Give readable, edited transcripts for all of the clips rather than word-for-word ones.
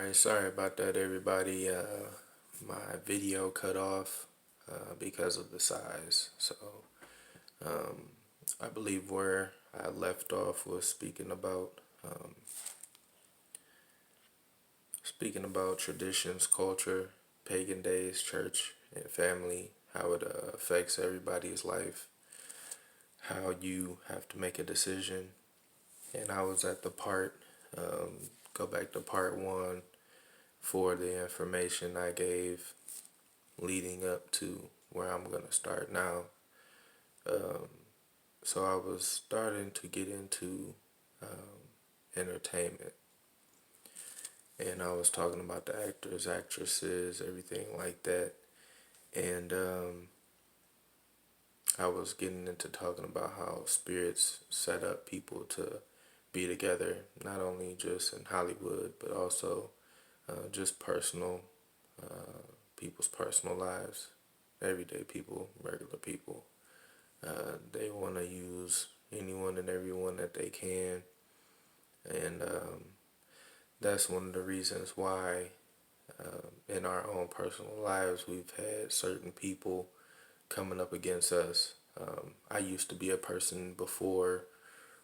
Alright, sorry about that, everybody. My video cut off because of the size. So, um, I believe where I left off was speaking about traditions, culture, pagan days, church, and family, how it affects everybody's life, how you have to make a decision. And I was at the go back to part one for the information I gave leading up to where I'm going to start now. Um, so I was starting to get into entertainment, and I was talking about the actors, actresses, everything like that. And I was getting into talking about how spirits set up people to be together, not only just in Hollywood, but also just people's personal lives, everyday people, regular people. They want to use anyone and everyone that they can, and that's one of the reasons why in our own personal lives we've had certain people coming up against us. I used to be a person before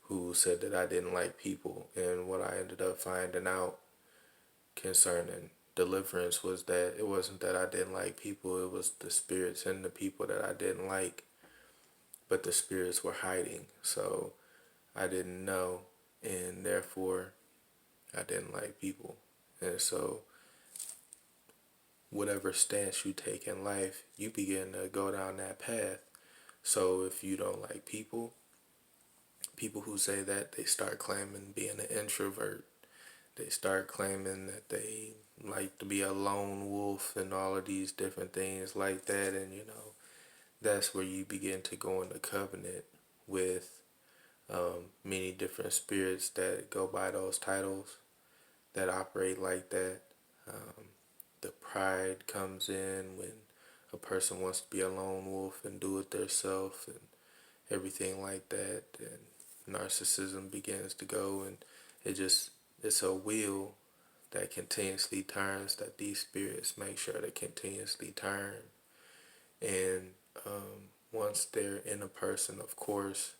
who said that I didn't like people, and what I ended up finding out concerning deliverance was that it wasn't that I didn't like people, it was the spirits and the people that I didn't like, but the spirits were hiding. So I didn't know, and therefore I didn't like people. And so, whatever stance you take in life, you begin to go down that path. So, if you don't like people, people who say that, they start claiming being an introvert. They start claiming that they like to be a lone wolf and all of these different things like that. And, that's where you begin to go into covenant with many different spirits that go by those titles, that operate like that. Um, the pride comes in when a person wants to be a lone wolf and do it themselves and everything like that. And narcissism begins to go, and it's a wheel that continuously turns, that these spirits make sure to continuously turn. And once they're in a person, of course,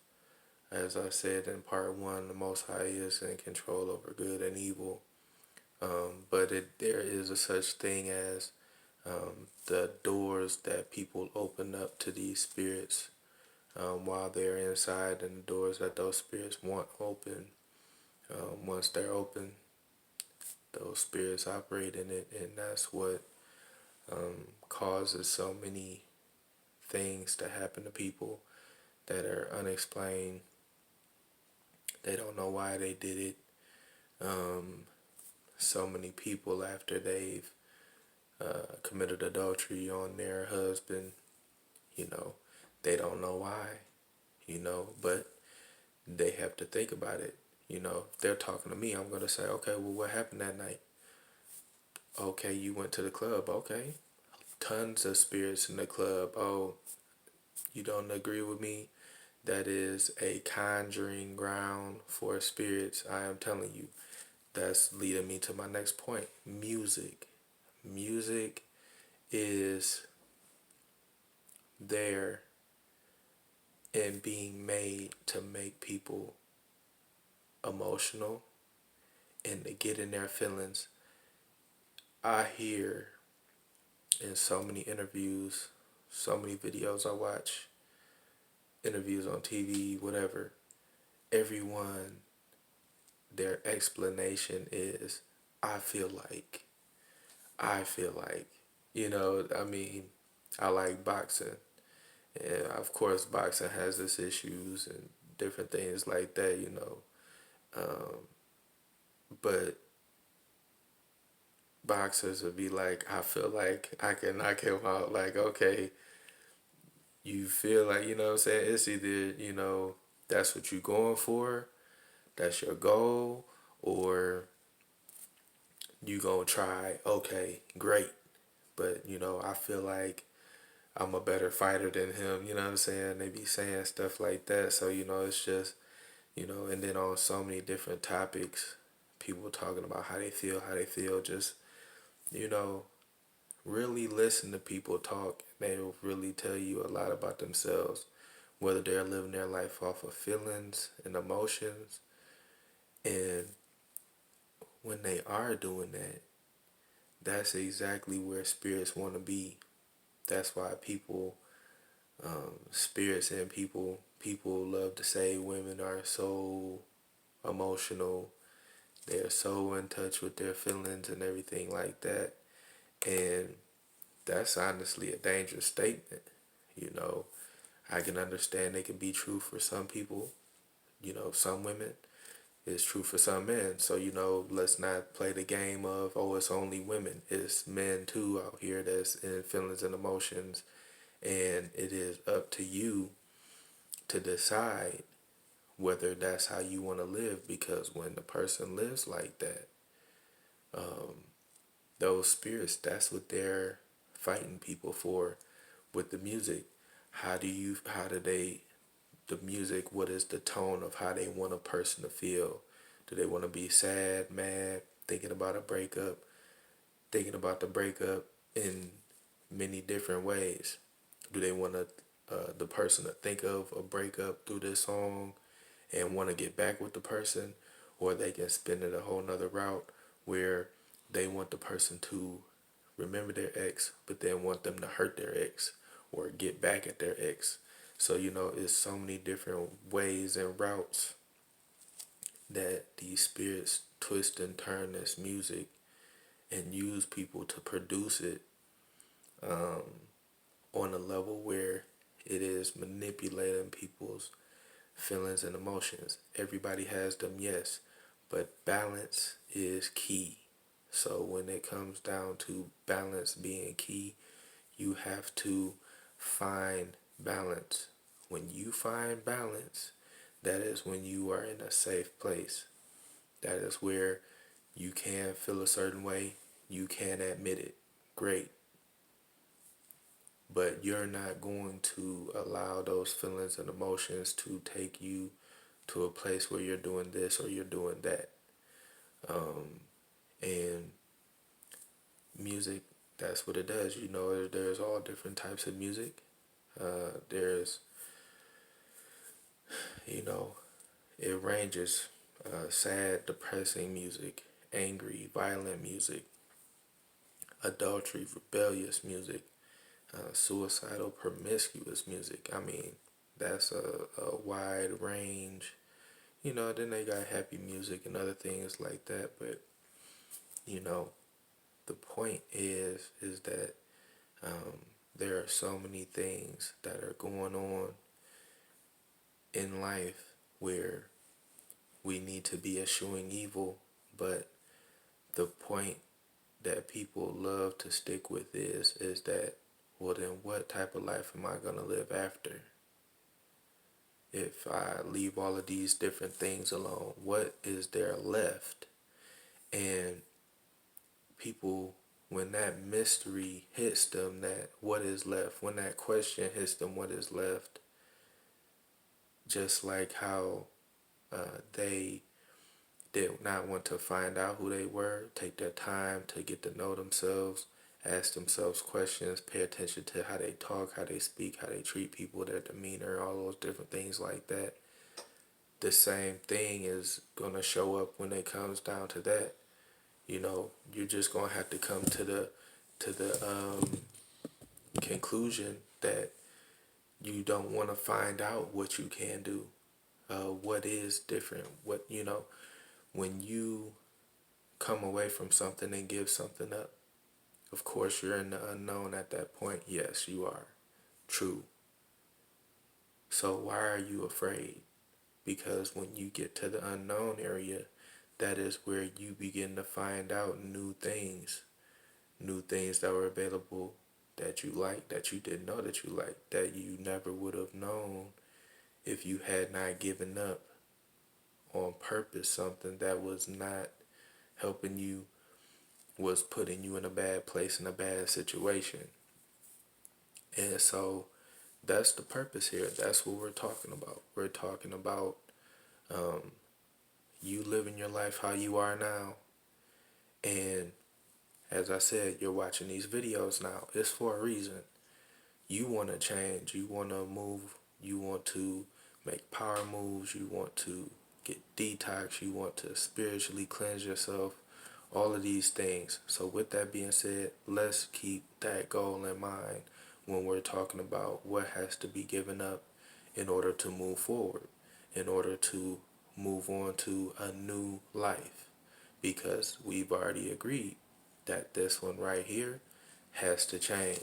as I said in part one, the Most High is in control over good and evil. But there is a such thing as the doors that people open up to these spirits while they're inside, and the doors that those spirits want open. Once they're open, those spirits operate in it, and that's what causes so many things to happen to people that are unexplained. They don't know why they did it. Um, so many people, after they've committed adultery on their husband, you know, they don't know why, but they have to think about it. If they're talking to me, I'm going to say, okay, well, what happened that night? Okay, you went to the club. Okay. Tons of spirits in the club. Oh, you don't agree with me? That is a conjuring ground for spirits. I am telling you. That's leading me to my next point. Music. Music is there and being made to make people emotional and to get in their feelings. I hear in so many interviews, so many videos I watch, interviews on TV, whatever, everyone, their explanation is, I feel like, I feel like, I mean, I like boxing. And of course, boxing has its issues and different things like that. But boxers would be like, I feel like I can knock him out. Like, okay, you feel like, what I'm saying? It's either, that's what you're going for, that's your goal, or you gonna try, okay, great. But, I feel like I'm a better fighter than him, you know what I'm saying? They be saying stuff like that. So, it's just, and then on so many different topics, people talking about how they feel. Just, you know, really listen to people talk. They'll really tell you a lot about themselves, whether they're living their life off of feelings and emotions. And when they are doing that, that's exactly where spirits want to be. That's why spirits and people love to say women are so emotional. They're so in touch with their feelings and everything like that. And that's honestly a dangerous statement. You know, I can understand it can be true for some people, some women. It's true for some men. So, let's not play the game of, oh, it's only women. It's men too out here that's in feelings and emotions. And it is up to you to decide whether that's how you want to live. Because when the person lives like that, those spirits, that's what they're fighting people for with the music. How do they, the music, what is the tone of how they want a person to feel? Do they want to be sad, mad, thinking about a breakup, thinking about the breakup in many different ways? Do they want the person to think of a breakup through this song and want to get back with the person? Or they can spin it a whole nother route where they want the person to remember their ex, but then want them to hurt their ex or get back at their ex. So, it's so many different ways and routes that these spirits twist and turn this music and use people to produce it on a level where it is manipulating people's feelings and emotions. Everybody has them, yes, but balance is key. So when it comes down to balance being key, you have to find balance. When you find balance, that is when you are in a safe place. That is where you can feel a certain way, you can admit it. Great. But you're not going to allow those feelings and emotions to take you to a place where you're doing this or you're doing that. And music, that's what it does. There's all different types of music. There's, you know, it ranges sad, depressing music, angry, violent music, adultery, rebellious music, suicidal, promiscuous music. I mean, that's a wide range. Then they got happy music and other things like that. But, you know, the point is that there are so many things that are going on in life where we need to be eschewing evil, but the point that people love to stick with is that, well, then what type of life am I going to live after? If I leave all of these different things alone, what is there left? And people, when that mystery hits them, that what is left, when that question hits them, what is left, just like how they did not want to find out who they were, take their time to get to know themselves, ask themselves questions, pay attention to how they talk, how they speak, how they treat people, their demeanor, all those different things like that. The same thing is going to show up when it comes down to that. You're just going to have to come to the conclusion that you don't want to find out what you can do, what is different, when you come away from something and give something up. Of course, you're in the unknown at that point. Yes, you are. True. So why are you afraid? Because when you get to the unknown area, that is where you begin to find out new things that were available that you like, that you didn't know that you liked, that you never would have known if you had not given up on purpose something that was not helping you, was putting you in a bad place, in a bad situation. And so that's the purpose here. That's what we're talking about. We're talking about, You living your life how you are now. And as I said, you're watching these videos now. It's for a reason. You want to change. You want to move. You want to make power moves. You want to get detox. You want to spiritually cleanse yourself. All of these things. So with that being said, let's keep that goal in mind when we're talking about what has to be given up in order to move forward, in order to move on to a new life. Because we've already agreed that this one right here has to change.